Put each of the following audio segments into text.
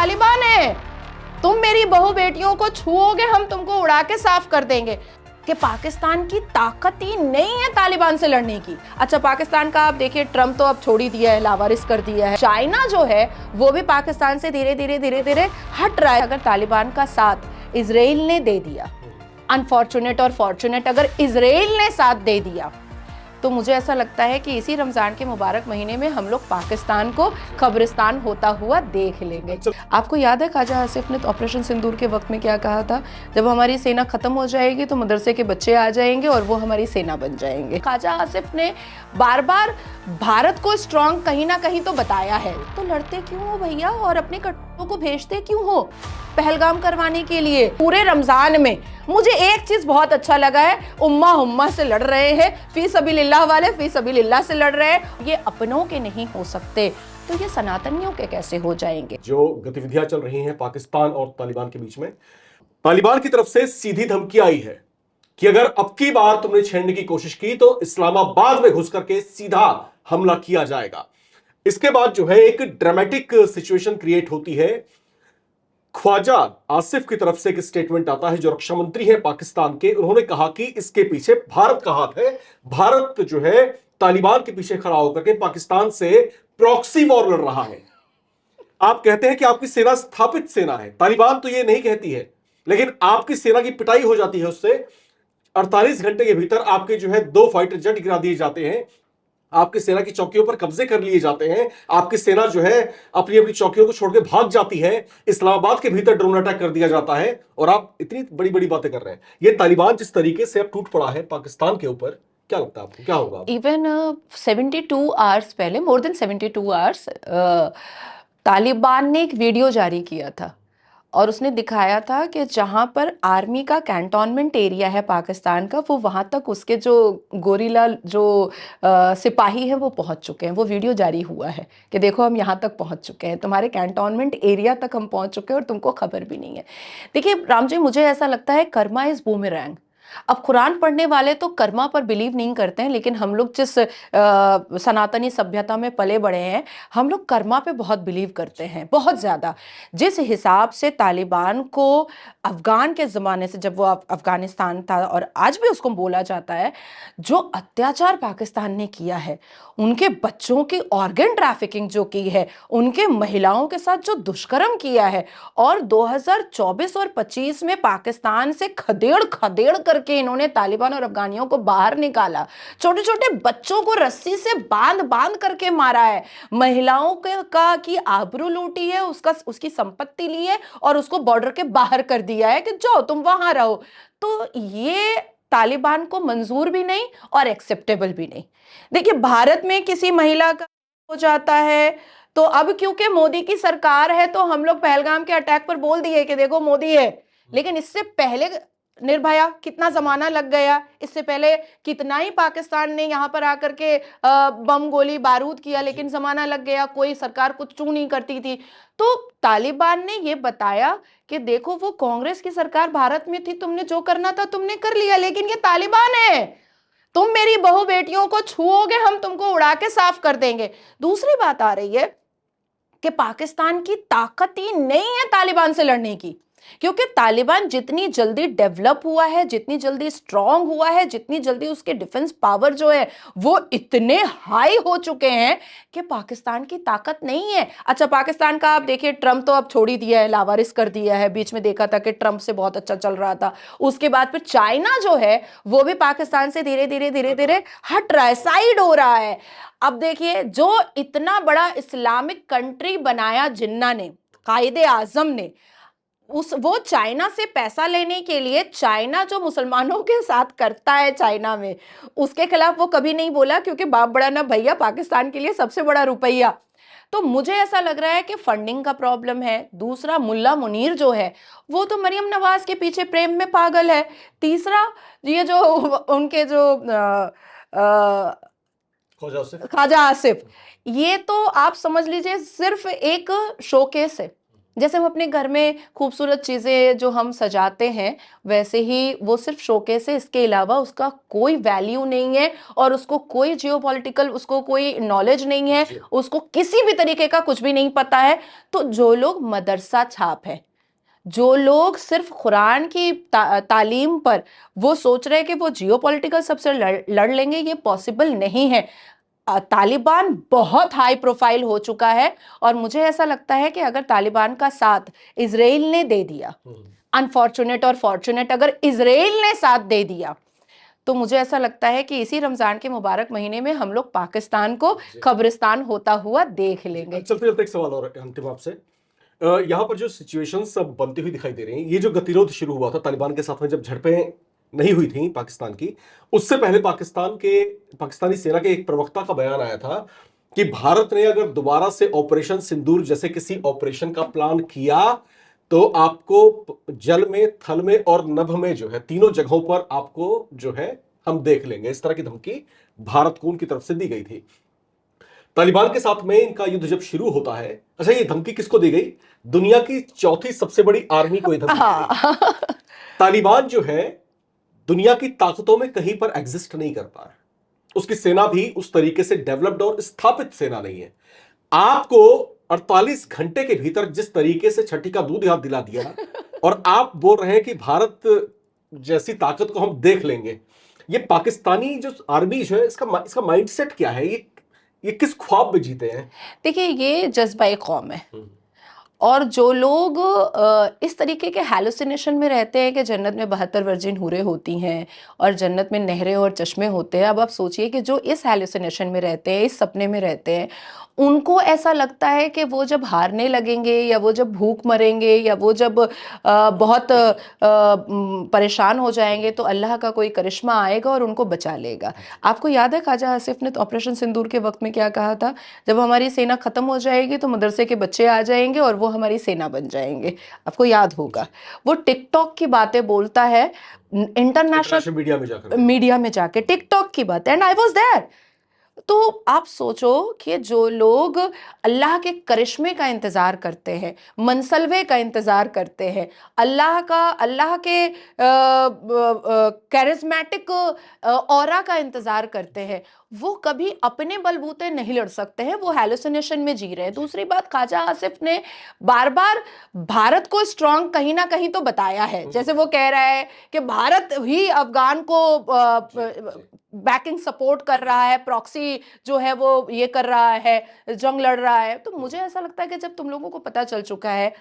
तालिबान है। तुम मेरी बहू बेटियों को छुओगे, हम तुमको उड़ा के साफ कर देंगे। कि पाकिस्तान की ताकत ही नहीं है तालिबान से लड़ने की। अच्छा, पाकिस्तान का आप देखिए, ट्रम्प तो अब छोड़ ही दिया है, लावारिस कर दिया है। चाइना जो है वो भी पाकिस्तान से धीरे धीरे हट रहा है। अगर तालिबान का साथ इजराइल ने दे दिया, अनफॉर्चुनेट और फॉर्चुनेट, अगर इजराइल ने साथ दे दिया, तो मुझे ऐसा लगता है कि इसी रमजान के मुबारक महीने में हम लोग पाकिस्तान को कब्रिस्तान होता हुआ देख लेंगे। आपको याद है ख्वाजा आसिफ ने तो ऑपरेशन सिंदूर के वक्त में क्या कहा था? जब हमारी सेना खत्म हो जाएगी तो मदरसे के बच्चे आ जाएंगे और वो हमारी सेना बन जाएंगे। ख्वाजा आसिफ ने बार बार भारत को स्ट्रांग कहीं ना कहीं तो बताया है। तो लड़ते क्यों हो भैया, और अपने कट्टों को भेजते क्यों हो पहलगाम करवाने के लिए? पूरे रमजान में मुझे एक चीज बहुत अच्छा लगा है, उम्मा हुम्मा से लड़ रहे हैं, फी सबीलिल्लाह वाले फी सबीलिल्लाह से लड़ रहे हैं। ये अपनों के नहीं हो सकते तो ये सनातनियों के कैसे हो जाएंगे? जो गतिविधियां चल रही हैं पाकिस्तान और तालिबान के बीच में, तालिबान की तरफ से सीधी धमकी आई है कि अगर अब की बार तुमने छेड़ने की कोशिश की तो इस्लामाबाद में घुस करके सीधा हमला किया जाएगा। इसके बाद जो है एक ड्रामेटिक सिचुएशन क्रिएट होती है। ख्वाजा आसिफ की तरफ से एक स्टेटमेंट आता है, जो रक्षा मंत्री है पाकिस्तान के। उन्होंने कहा कि इसके पीछे भारत का हाथ है। भारत जो है तालिबान के पीछे खड़ा होकर के पाकिस्तान से प्रॉक्सी वॉर लड़ रहा है। आप कहते हैं कि आपकी सेना स्थापित सेना है, तालिबान तो ये नहीं कहती है, लेकिन आपकी सेना की पिटाई हो जाती है उससे। 48 घंटे के भीतर आपके जो है 2 फाइटर जेट गिरा दिए जाते हैं, आपकी सेना की चौकियों पर कब्जे कर लिए जाते हैं, आपकी सेना जो है अपनी अपनी चौकियों को छोड़ के भाग जाती है, इस्लामाबाद के भीतर ड्रोन अटैक कर दिया जाता है, और आप इतनी बड़ी बड़ी बातें कर रहे हैं। ये तालिबान जिस तरीके से अब टूट पड़ा है पाकिस्तान के ऊपर, क्या लगता है आपको क्या होगा? इवन 72 आवर्स पहले, मोर देन 72 आवर्स, तालिबान ने एक वीडियो जारी किया था और उसने दिखाया था कि जहाँ पर आर्मी का कैंटोनमेंट एरिया है पाकिस्तान का, वो वहाँ तक उसके जो गोरिल्ला जो सिपाही हैं वो पहुँच चुके हैं। वो वीडियो जारी हुआ है कि देखो हम यहाँ तक पहुँच चुके हैं, तुम्हारे कैंटोनमेंट एरिया तक हम पहुँच चुके हैं और तुमको खबर भी नहीं है। देखिए राम जी, मुझे ऐसा लगता है कर्मा इज बूमेरैंग। अब कुरान पढ़ने वाले तो कर्मा पर बिलीव नहीं करते हैं, लेकिन हम लोग जिस सनातनी सभ्यता में पले बड़े हैं, हम लोग कर्मा पे बहुत बिलीव करते हैं, बहुत ज़्यादा। जिस हिसाब से तालिबान को अफगान के ज़माने से, जब वो अफगानिस्तान था और आज भी उसको बोला जाता है, जो अत्याचार पाकिस्तान ने किया है, उनके बच्चों की ऑर्गन ट्रैफिकिंग जो की है, उनके महिलाओं के साथ जो दुष्कर्म किया है, और 2024 और 25 में पाकिस्तान से खदेड़ खदेड़ करके इन्होंने तालिबान और अफगानियों को बाहर निकाला। छोटे छोटे बच्चों को रस्सी से बांध बांध करके मारा है, महिलाओं का की आबरू लूटी है, उसकी संपत्ति ली है और उसको बॉर्डर के बाहर कर दिया है कि जाओ तुम वहां रहो। तो ये तालिबान को मंजूर भी नहीं और एक्सेप्टेबल भी नहीं। देखिए, भारत में किसी महिला का हो जाता है तो अब क्योंकि मोदी की सरकार है तो हम लोग पहलगाम के अटैक पर बोल दिए कि देखो मोदी है, लेकिन इससे पहले निर्भया कितना जमाना लग गया, इससे पहले कितना ही पाकिस्तान ने यहाँ पर आकर के बम गोली बारूद किया, लेकिन जमाना लग गया, कोई सरकार कुछ चू नहीं करती थी। तो तालिबान ने ये बताया कि देखो वो कांग्रेस की सरकार भारत में थी, तुमने जो करना था तुमने कर लिया, लेकिन ये तालिबान है, तुम मेरी बहू बेटियों को छुओगे, हम तुमको उड़ा के साफ कर देंगे। दूसरी बात आ रही है कि पाकिस्तान की ताकत ही नहीं है तालिबान से लड़ने की, क्योंकि तालिबान जितनी जल्दी डेवलप हुआ है, जितनी जल्दी स्ट्रांग हुआ है, जितनी जल्दी उसके डिफेंस पावर जो है वो इतने हाई हो चुके हैं कि पाकिस्तान की ताकत नहीं है। अच्छा, पाकिस्तान का आप देखिए, ट्रम्प तो अब छोड़ ही दिया है, लावारिस कर दिया है। बीच में देखा था कि ट्रम्प से बहुत अच्छा चल रहा था, उसके बाद फिर चाइना जो है वो भी पाकिस्तान से धीरे धीरे हट रहा है, साइड हो रहा है। अब देखिए, जो इतना बड़ा इस्लामिक कंट्री बनाया जिन्ना ने, कायदे आजम ने, वो चाइना से पैसा लेने के लिए, चाइना जो मुसलमानों के साथ करता है चाइना में, उसके खिलाफ वो कभी नहीं बोला, क्योंकि बाप बड़ा ना भैया, पाकिस्तान के लिए सबसे बड़ा रुपया। तो मुझे ऐसा लग रहा है कि फंडिंग का प्रॉब्लम है। दूसरा, मुल्ला मुनीर जो है वो तो मरियम नवाज के पीछे प्रेम में पागल है। तीसरा, ये जो उनके जो ख्वाजा आसिफ, ये तो आप समझ लीजिए सिर्फ एक शोकेस है, जैसे हम अपने घर में खूबसूरत चीजें जो हम सजाते हैं, वैसे ही वो सिर्फ शोकेस है, इसके अलावा उसका कोई वैल्यू नहीं है और उसको कोई जियोपॉलिटिकल, उसको कोई नॉलेज नहीं है, जी। उसको किसी भी तरीके का कुछ भी नहीं पता है। तो जो लोग मदरसा छाप है, जो लोग सिर्फ कुरान की तालीम पर वो सोच रहे हैं कि वो जियोपॉलिटिकल सबसे लड़ लेंगे, ये पॉसिबल नहीं है। तालिबान बहुत हाई प्रोफाइल हो चुका है और मुझे ऐसा लगता है कि अगर तालिबान का साथ इजराइल ने दे दिया, अनफॉर्चुनेट और फॉर्चुनेट, अगर इजराइल ने साथ दे दिया, तो मुझे ऐसा लगता है कि इसी रमजान के मुबारक महीने में हम लोग पाकिस्तान को कब्रिस्तान होता हुआ देख लेंगे। चलते चलते एक सवाल और अंतिम आपसे। यहाँ पर जो सिचुएशंस अब बनती हुई दिखाई दे रही हैं, ये जो गतिरोध शुरू हुआ था तालिबान के साथ में, जब झड़पें नहीं हुई थी पाकिस्तान की, उससे पहले पाकिस्तानी सेना के एक प्रवक्ता का बयान आया था कि भारत ने अगर दोबारा से ऑपरेशन सिंदूर जैसे किसी ऑपरेशन का प्लान किया तो आपको जल में, थल में और नभ में जो है, तीनों जगहों पर आपको जो है हम देख लेंगे। इस तरह की धमकी भारत को उनकी तरफ से दी गई थी। तालिबान के साथ में इनका युद्ध जब शुरू होता है, अच्छा ये धमकी किसको दी गई? दुनिया की चौथी सबसे बड़ी आर्मी को ये धमकी दी गई। हाँ। तालिबान जो है दुनिया की ताकतों में कहीं पर एग्जिस्ट नहीं करता है, उसकी सेना भी उस तरीके से डेवलप्ड और स्थापित सेना नहीं है। आपको 48 घंटे के भीतर जिस तरीके से छठी का दूध याद दिला दिया और आप बोल रहे हैं कि भारत जैसी ताकत को हम देख लेंगे, ये पाकिस्तानी जो आर्मी जो है इसका माइंडसेट क्या है? ये किस ख्वाब में जीते हैं? देखिए, ये जज्बा कौम है और जो लोग इस तरीके के हैलुसिनेशन में रहते हैं कि जन्नत में 72 वर्जिन हूरें होती हैं और जन्नत में नहरें और चश्मे होते हैं। अब आप सोचिए कि जो इस हैलुसिनेशन में रहते हैं, इस सपने में रहते हैं, उनको ऐसा लगता है कि वो जब हारने लगेंगे या वो जब भूख मरेंगे या वो जब बहुत परेशान हो जाएंगे तो अल्लाह का कोई करिश्मा आएगा और उनको बचा लेगा। आपको याद है ख्वाजा आसिफ ने तो ऑपरेशन सिंदूर के वक्त में क्या कहा था? जब हमारी सेना खत्म हो जाएगी तो मदरसे के बच्चे आ जाएंगे और वो हमारी सेना बन जाएंगे। आपको याद होगा, वो टिकटॉक की बातें बोलता है, इंटरनेशनल मीडिया में जाके टिकटॉक की बात, एंड आई वाज देयर। तो आप सोचो कि जो लोग अल्लाह के करिश्मे का इंतजार करते हैं, मनसलवे का इंतजार करते हैं, अल्लाह के कैरिज्मेटिक ऑरा का इंतजार करते हैं, वो कभी अपने बलबूते नहीं लड़ सकते हैं, वो हैलुसिनेशन में जी रहे हैं। दूसरी बात, ख्वाजा आसिफ ने बार बार भारत को स्ट्रांग कहीं ना कहीं तो बताया है। जैसे वो कह रहा है कि भारत ही अफगान को बैकिंग सपोर्ट कर रहा है, प्रॉक्सी जो है वो ये कर रहा है, जंग लड़ रहा है। तो मुझे ऐसा लगता है कि जब तुम लोगों को पता चल चुका है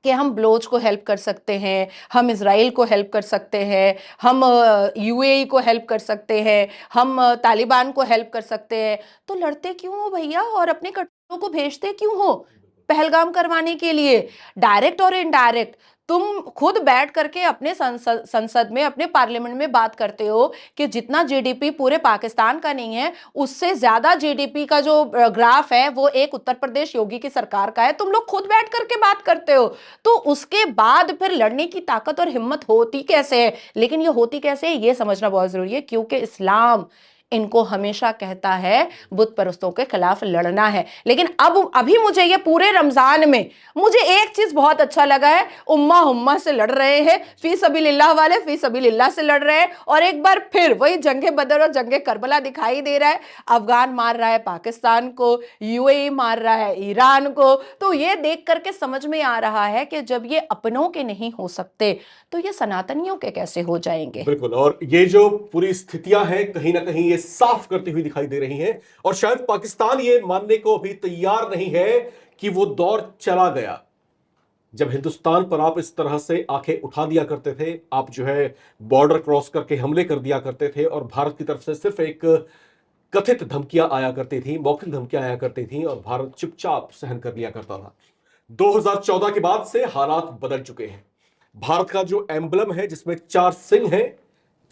कि हम बलोच को हेल्प कर सकते हैं, हम इजराइल को हेल्प कर सकते हैं, हम यूएई को हेल्प कर सकते हैं, हम तालिबान को हेल्प कर सकते हैं, तो लड़ते क्यों हो भैया और अपने कट्टरों को भेजते क्यों हो पहलगाम करवाने के लिए? डायरेक्ट और इनडायरेक्ट तुम खुद बैठ करके अपने संसद में, अपने पार्लियामेंट में बात करते हो कि जितना जीडीपी पूरे पाकिस्तान का नहीं है, उससे ज्यादा जीडीपी का जो ग्राफ है वो एक उत्तर प्रदेश योगी की सरकार का है। तुम लोग खुद बैठ करके बात करते हो, तो उसके बाद फिर लड़ने की ताकत और हिम्मत होती कैसे है? लेकिन ये होती कैसे है ये समझना बहुत जरूरी है, क्योंकि इस्लाम इनको हमेशा कहता है बुत परस्तों के खिलाफ लड़ना है। लेकिन अब अभी मुझे ये पूरे रमजान में मुझे एक चीज बहुत अच्छा लगा है, उम्मा हुम्मा से लड़ रहे हैं, फी सबीलिल्लाह वाले फी सबीलिल्लाह से लड़ रहे हैं, और एक बार फिर वही जंगे बदर और जंगे करबला दिखाई दे रहा है। अफगान मार रहा है पाकिस्तान को, यूएई मार रहा है ईरान को। तो ये देख करके समझ में आ रहा है कि जब ये अपनों के नहीं हो सकते तो ये सनातनियों के कैसे हो जाएंगे। बिल्कुल, और ये जो पूरी स्थितियां हैं कहीं ना कहीं ये साफ करती हुई दिखाई दे रही हैं, और शायद पाकिस्तान ये मानने को भी तैयार नहीं है कि वो दौर चला गया जब हिंदुस्तान पर आप इस तरह से आंखें उठा दिया करते थे, आप जो है बॉर्डर क्रॉस करके हमले कर दिया करते थे और भारत की तरफ से सिर्फ एक कथित धमकियां आया करती थी, मौखिक धमकियां आया करती थी और भारत चुपचाप सहन कर लिया करता था। 2014 के बाद से हालात बदल चुके हैं। भारत का जो एम्बलम है जिसमें 4 सिंह हैं,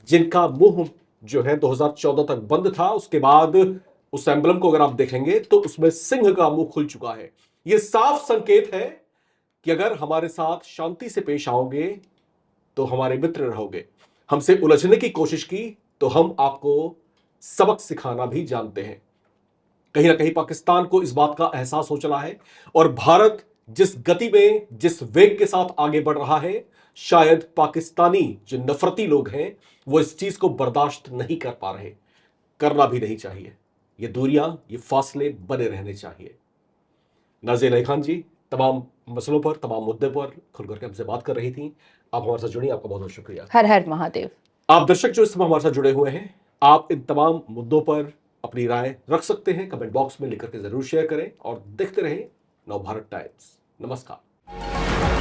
जिनका मुंह जो है 2014 तक बंद था, उसके बाद उस एम्बलम को अगर आप देखेंगे तो उसमें सिंह का मुंह खुल चुका है। यह साफ संकेत है कि अगर हमारे साथ शांति से पेश आओगे तो हमारे मित्र रहोगे, हमसे उलझने की कोशिश की तो हम आपको सबक सिखाना भी जानते हैं। कहीं ना कहीं पाकिस्तान को इस बात का एहसास हो चला है और भारत जिस गति में, जिस वेग के साथ आगे बढ़ रहा है, शायद पाकिस्तानी जो नफरती लोग हैं वो इस चीज को बर्दाश्त नहीं कर पा रहे। करना भी नहीं चाहिए। ये दूरियां, ये फासले बने रहने चाहिए। नाज़िया इलाही खान जी तमाम मसलों पर, तमाम मुद्दे पर खुल करके हमसे बात कर रही थी। आप हमारे साथ जुड़ी, आपका बहुत बहुत शुक्रिया। हर हर महादेव। आप दर्शक जो इस समय हमारे साथ जुड़े हुए हैं, आप इन तमाम मुद्दों पर अपनी राय रख सकते हैं। कमेंट बॉक्स में लिख करके जरूर शेयर करें और देखते रहें नवभारत टाइम्स। नमस्कार।